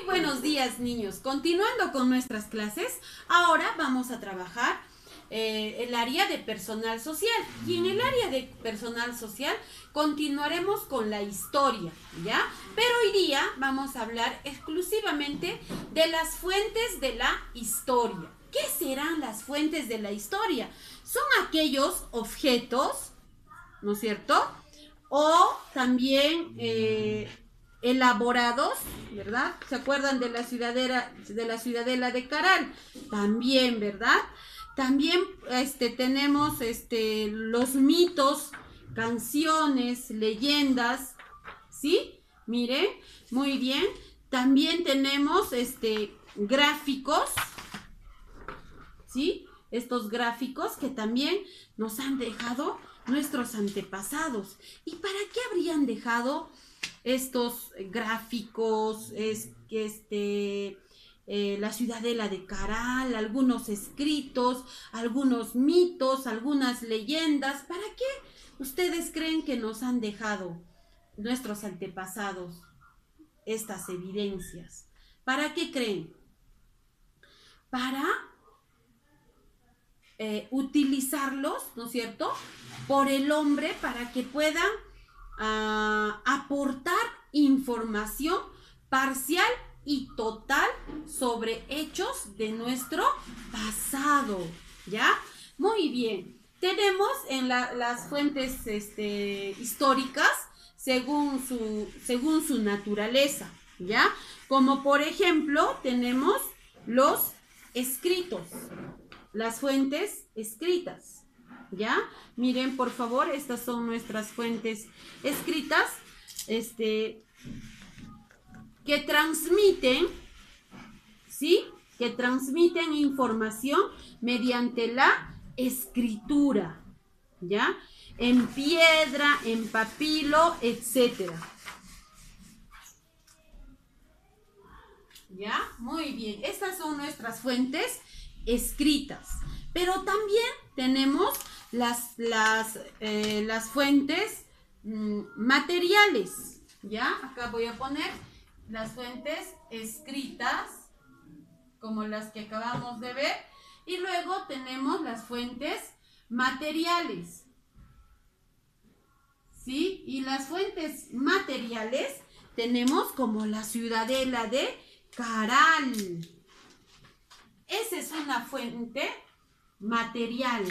buenos días, niños. Continuando con nuestras clases, ahora vamos a trabajar el área de personal social. Y en el área de personal social continuaremos con la historia, ¿ya? Pero hoy día vamos a hablar exclusivamente de las fuentes de la historia. ¿Qué serán las fuentes de la historia? Son aquellos objetos, ¿no es cierto? O también elaborados, ¿verdad? ¿Se acuerdan de la ciudadela de Caral? También, ¿verdad? También tenemos los mitos, canciones, leyendas, ¿sí? Miren, muy bien. También tenemos gráficos, ¿sí? Estos gráficos que también nos han dejado nuestros antepasados. ¿Y para qué habrían dejado estos gráficos? La ciudadela de Caral, algunos escritos, algunos mitos, algunas leyendas. ¿Para qué ustedes creen que nos han dejado nuestros antepasados estas evidencias? ¿Para qué creen? Para utilizarlos, ¿no es cierto?, por el hombre para que puedan aportar información parcial y total sobre hechos de nuestro pasado, ¿ya? Muy bien. Tenemos en las fuentes históricas según su naturaleza, ¿ya? Como por ejemplo tenemos los escritos, las fuentes escritas, ¿ya? Miren, por favor, estas son nuestras fuentes escritas, que transmiten, ¿sí? Que transmiten información mediante la escritura, ¿ya? En piedra, en papiro, etcétera. ¿Ya? Muy bien. Estas son nuestras fuentes escritas. Pero también tenemos las fuentes materiales. ¿Ya? Acá voy a poner las fuentes escritas, como las que acabamos de ver. Y luego tenemos las fuentes materiales. ¿Sí? Y las fuentes materiales tenemos como la ciudadela de Caral. Esa es una fuente material.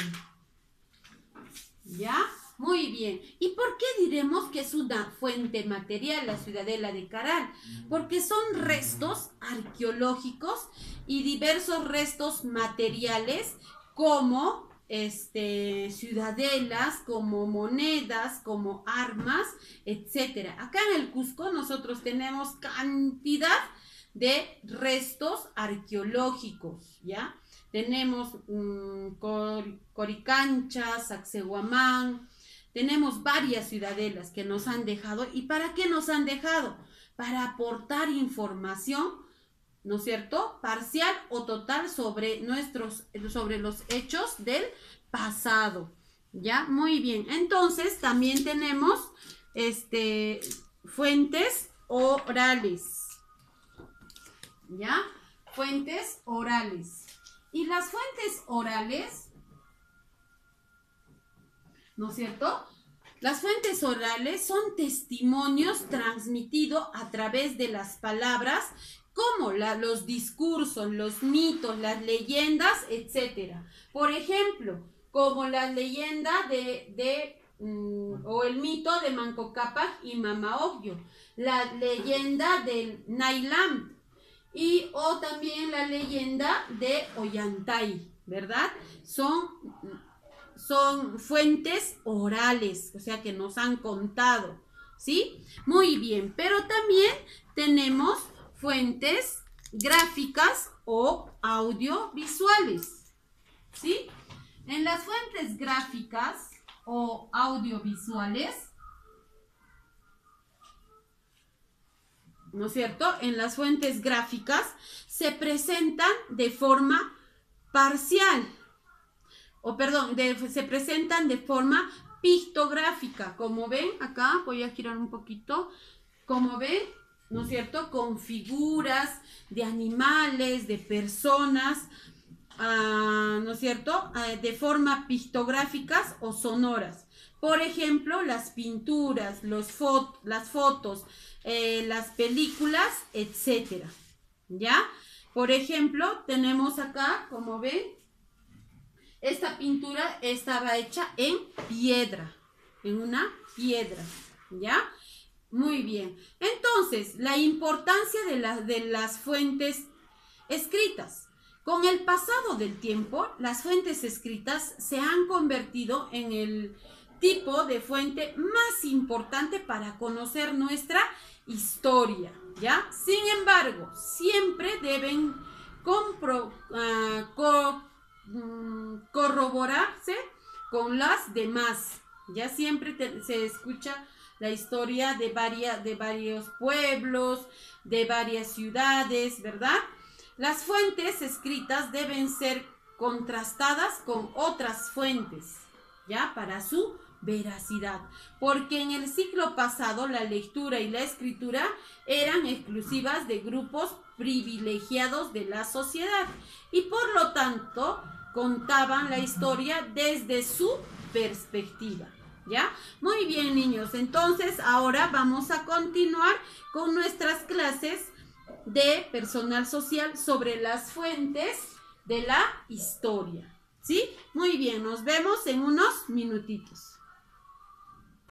¿Ya? Muy bien. ¿Y por qué diremos que es una fuente material la ciudadela de Caral? Porque son restos arqueológicos y diversos restos materiales como ciudadelas, como monedas, como armas, etcétera. Acá en el Cusco nosotros tenemos cantidad de restos arqueológicos, ¿ya? Tenemos Coricancha, Sacsayhuamán, tenemos varias ciudadelas que nos han dejado. ¿Y para qué nos han dejado? Para aportar información, ¿no es cierto?, parcial o total sobre los hechos del pasado, ¿ya? Muy bien. Entonces, también tenemos fuentes orales, ¿ya? Fuentes orales. Y las fuentes orales, ¿no es cierto? Las fuentes orales son testimonios transmitidos a través de las palabras, como los discursos, los mitos, las leyendas, etc. Por ejemplo, como la leyenda o el mito de Manco Cápac y Mama Ocllo, la leyenda del Nailam, o también la leyenda de Ollantay, ¿verdad? Son fuentes orales, o sea que nos han contado, ¿sí? Muy bien, pero también tenemos fuentes gráficas o audiovisuales, ¿sí? En las fuentes gráficas o audiovisuales, ¿no es cierto? En las fuentes gráficas se presentan de forma parcial, se presentan de forma pictográfica. Como ven, acá voy a girar un poquito. Como ven, ¿no es cierto?, con figuras de animales, de personas, ¿no es cierto?, de forma pictográficas o sonoras. Por ejemplo, las pinturas, las fotos, las películas, etcétera. ¿Ya? Por ejemplo, tenemos acá, como ven, esta pintura estaba hecha en piedra, en una piedra, ¿ya? Muy bien. Entonces, la importancia de las fuentes escritas. Con el pasado del tiempo, las fuentes escritas se han convertido en el tipo de fuente más importante para conocer nuestra historia, ¿ya? Sin embargo, siempre deben corroborarse con las demás. Ya siempre se escucha la historia de varios pueblos, de varias ciudades, ¿verdad? Las fuentes escritas deben ser contrastadas con otras fuentes, ¿ya? Para su veracidad, porque en el siglo pasado la lectura y la escritura eran exclusivas de grupos privilegiados de la sociedad y por lo tanto contaban la historia desde su perspectiva. ¿Ya? Muy bien, niños. Entonces, ahora vamos a continuar con nuestras clases de personal social sobre las fuentes de la historia. ¿Sí? Muy bien, nos vemos en unos minutitos.